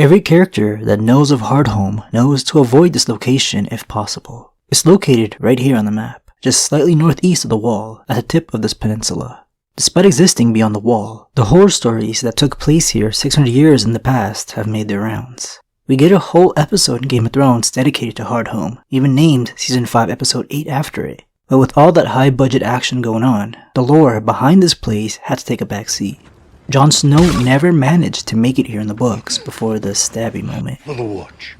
Every character that knows of Hardhome knows to avoid this location if possible. It's located right here on the map, just slightly northeast of the wall at the tip of this peninsula. Despite existing beyond the wall, the horror stories that took place here 600 years in the past have made their rounds. We get a whole episode in Game of Thrones dedicated to Hardhome, even named Season 5 Episode 8 after it. But with all that high budget action going on, the lore behind this place had to take a back seat. Jon Snow never managed to make it here in the books before the stabby moment.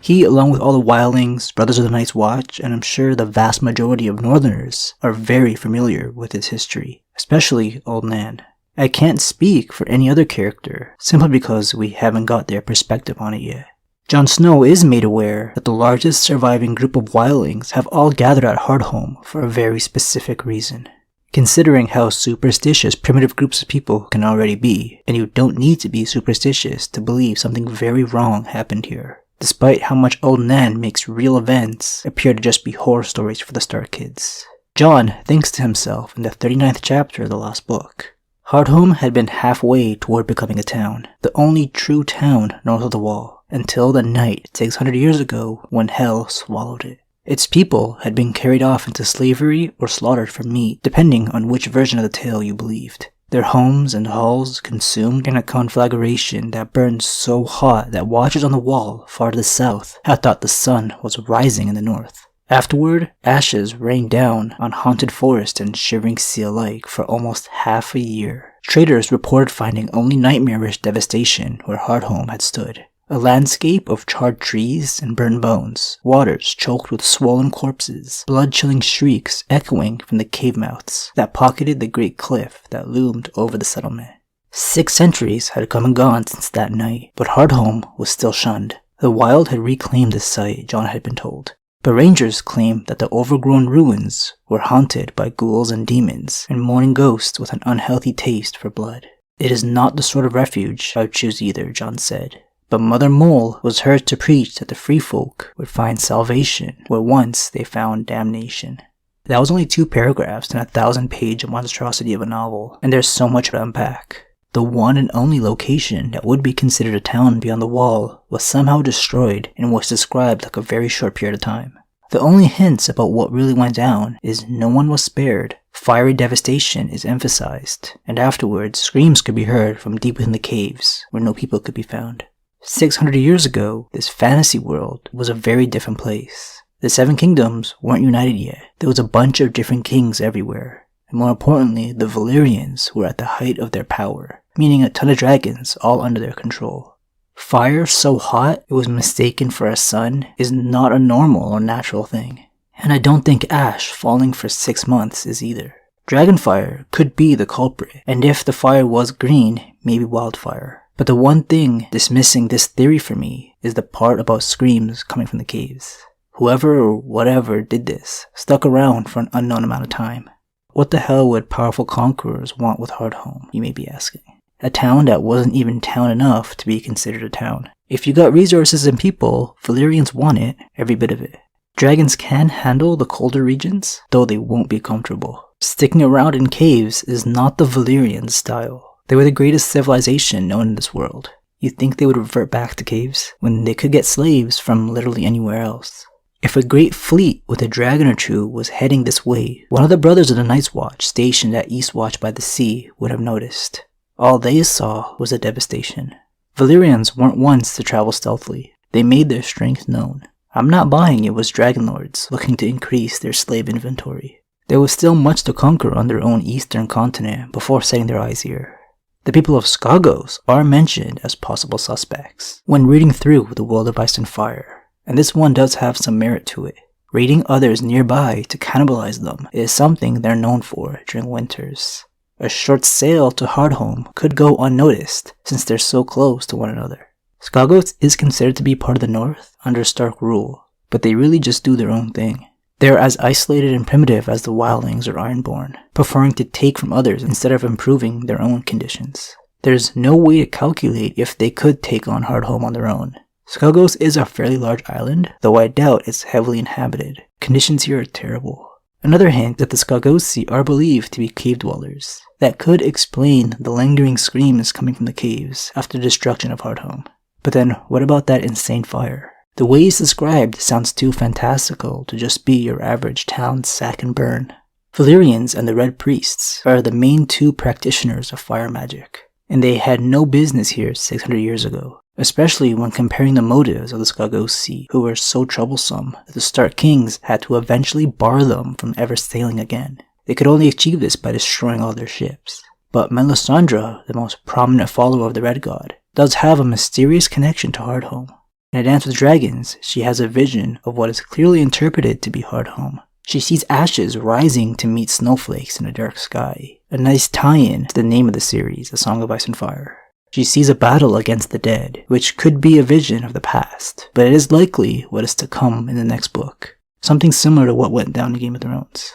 He, along with all the wildlings, Brothers of the Night's Watch, and I'm sure the vast majority of Northerners, are very familiar with his history, especially Old Nan. I can't speak for any other character, simply because we haven't got their perspective on it yet. Jon Snow is made aware that the largest surviving group of wildlings have all gathered at Hardhome for a very specific reason. Considering how superstitious primitive groups of people can already be, and you don't need to be superstitious to believe something very wrong happened here, despite how much Old Nan makes real events appear to just be horror stories for the Stark kids. Jon thinks to himself in the 39th chapter of the last book. Hardhome had been halfway toward becoming a town, the only true town north of the wall, until the night 600 years ago when hell swallowed it. Its people had been carried off into slavery or slaughtered for meat, depending on which version of the tale you believed. Their homes and halls consumed in a conflagration that burned so hot that watchers on the wall far to the south had thought the sun was rising in the north. Afterward, ashes rained down on haunted forest and shivering sea alike for almost half a year. Traders reported finding only nightmarish devastation where Hardhome had stood. A landscape of charred trees and burned bones, waters choked with swollen corpses, blood-chilling shrieks echoing from the cave mouths that pocketed the great cliff that loomed over the settlement. 6 centuries had come and gone since that night, but Hardhome was still shunned. The wild had reclaimed the site, Jon had been told. But rangers claimed that the overgrown ruins were haunted by ghouls and demons, and mourning ghosts with an unhealthy taste for blood. It is not the sort of refuge I would choose either, Jon said. But Mother Mole was heard to preach that the free folk would find salvation where once they found damnation. That was only 2 paragraphs in a 1,000-page monstrosity of a novel, and there's so much to unpack. The one and only location that would be considered a town beyond the wall was somehow destroyed and was described like a very short period of time. The only hints about what really went down is no one was spared, fiery devastation is emphasized, and afterwards screams could be heard from deep within the caves where no people could be found. 600 years ago, this fantasy world was a very different place. The 7 kingdoms weren't united yet. There was a bunch of different kings everywhere. And more importantly, the Valyrians were at the height of their power, meaning a ton of dragons all under their control. Fire so hot it was mistaken for a sun is not a normal or natural thing. And I don't think ash falling for 6 months is either. Dragonfire could be the culprit, and if the fire was green, maybe wildfire. But the one thing dismissing this theory for me is the part about screams coming from the caves. Whoever or whatever did this stuck around for an unknown amount of time. What the hell would powerful conquerors want with Hardhome, you may be asking? A town that wasn't even town enough to be considered a town. If you got resources and people, Valyrians want it, every bit of it. Dragons can handle the colder regions, though they won't be comfortable. Sticking around in caves is not the Valyrian style. They were the greatest civilization known in this world. You'd think they would revert back to caves when they could get slaves from literally anywhere else. If a great fleet with a dragon or 2 was heading this way, one of the Brothers of the Night's Watch stationed at Eastwatch by the sea would have noticed. All they saw was the devastation. Valyrians weren't ones to travel stealthily. They made their strength known. I'm not buying it was dragon lords looking to increase their slave inventory. There was still much to conquer on their own eastern continent before setting their eyes here. The people of Skagos are mentioned as possible suspects when reading through the World of Ice and Fire, and this one does have some merit to it. Raiding others nearby to cannibalize them is something they're known for during winters. A short sail to Hardhome could go unnoticed since they're so close to one another. Skagos is considered to be part of the North under Stark rule, but they really just do their own thing. They're as isolated and primitive as the wildlings or Ironborn, preferring to take from others instead of improving their own conditions. There's no way to calculate if they could take on Hardhome on their own. Skagos is a fairly large island, though I doubt it's heavily inhabited. Conditions here are terrible. Another hint that the Skagosi are believed to be cave dwellers. That could explain the lingering screams coming from the caves after the destruction of Hardhome. But then, what about that insane fire? The way it's described sounds too fantastical to just be your average town sack and burn. Valyrians and the Red Priests are the main two practitioners of fire magic, and they had no business here 600 years ago, especially when comparing the motives of the Skagos Sea, who were so troublesome that the Stark kings had to eventually bar them from ever sailing again. They could only achieve this by destroying all their ships. But Melisandre, the most prominent follower of the Red God, does have a mysterious connection to Hardhome. In A Dance with Dragons, she has a vision of what is clearly interpreted to be Hardhome. She sees ashes rising to meet snowflakes in a dark sky, a nice tie-in to the name of the series, A Song of Ice and Fire. She sees a battle against the dead, which could be a vision of the past, but it is likely what is to come in the next book, something similar to what went down in Game of Thrones.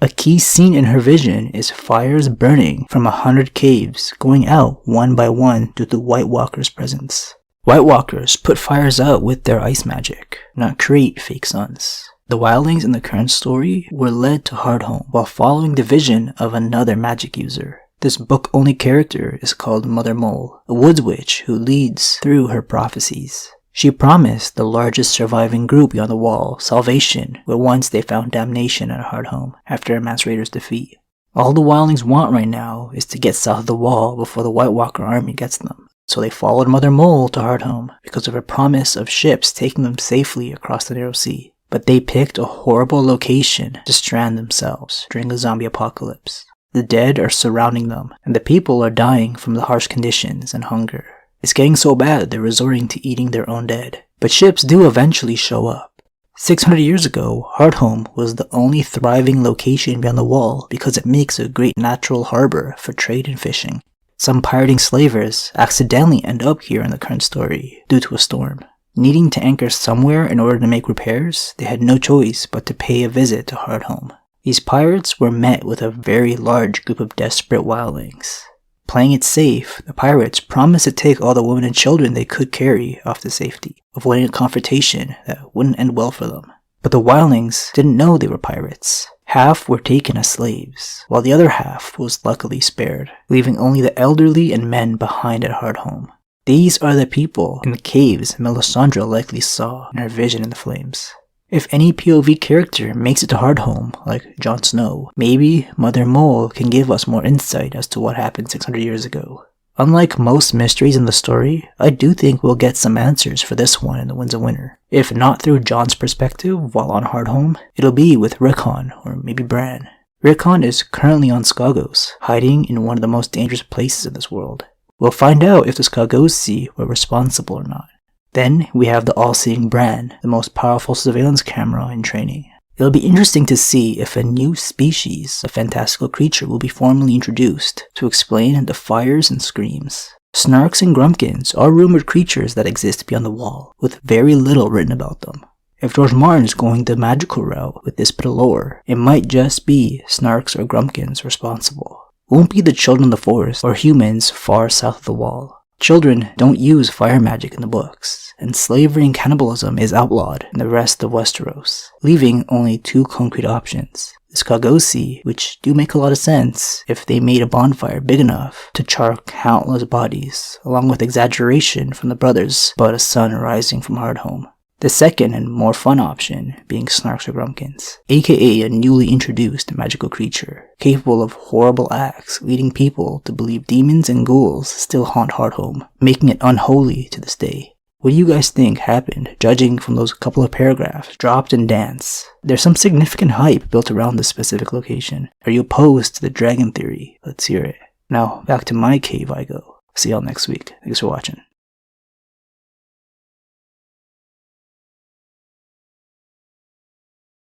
A key scene in her vision is fires burning from 100 caves, going out one by one due to White Walkers' presence. White Walkers put fires out with their ice magic, not create fake suns. The wildlings in the current story were led to Hardhome while following the vision of another magic user. This book-only character is called Mother Mole, a woods witch who leads through her prophecies. She promised the largest surviving group beyond the wall salvation where once they found damnation at Hardhome after a Mass Raider's defeat. All the wildlings want right now is to get south of the wall before the White Walker army gets them. So they followed Mother Mole to Hardhome because of her promise of ships taking them safely across the narrow sea. But they picked a horrible location to strand themselves during a zombie apocalypse. The dead are surrounding them, and the people are dying from the harsh conditions and hunger. It's getting so bad that they're resorting to eating their own dead. But ships do eventually show up. 600 years ago, Hardhome was the only thriving location beyond the wall because it makes a great natural harbor for trade and fishing. Some pirating slavers accidentally end up here in the current story due to a storm. Needing to anchor somewhere in order to make repairs, they had no choice but to pay a visit to Hardhome. These pirates were met with a very large group of desperate wildlings. Playing it safe, the pirates promised to take all the women and children they could carry off to safety, avoiding a confrontation that wouldn't end well for them. But the wildlings didn't know they were pirates. Half were taken as slaves, while the other half was luckily spared, leaving only the elderly and men behind at Hardhome. These are the people in the caves Melisandre likely saw in her vision in the flames. If any POV character makes it to Hardhome, like Jon Snow, maybe Mother Mole can give us more insight as to what happened 600 years ago. Unlike most mysteries in the story, I do think we'll get some answers for this one in The Winds of Winter. If not through Jon's perspective while on Hardhome, it'll be with Rickon or maybe Bran. Rickon is currently on Skagos, hiding in one of the most dangerous places in this world. We'll find out if the Skagos Sea were responsible or not. Then we have the all-seeing Bran, the most powerful surveillance camera in training. It'll be interesting to see if a new species of fantastical creature will be formally introduced to explain the fires and screams. Snarks and Grumpkins are rumored creatures that exist beyond the wall, with very little written about them. If George Martin's going the magical route with this bit of lore, it might just be Snarks or Grumpkins responsible. It won't be the children of the forest or humans far south of the wall. Children don't use fire magic in the books, and slavery and cannibalism is outlawed in the rest of Westeros, leaving only two concrete options. The Skagos Sea, which do make a lot of sense if they made a bonfire big enough to char countless bodies, along with exaggeration from the brothers about a sun rising from Hardhome. The second and more fun option being Snarks or Grumpkins, aka a newly introduced magical creature, capable of horrible acts leading people to believe demons and ghouls still haunt Hardhome, making it unholy to this day. What do you guys think happened, judging from those couple of paragraphs dropped in Dance? There's some significant hype built around this specific location. Are you opposed to the dragon theory? Let's hear it. Now, back to my cave I go. See y'all next week. Thanks for watching.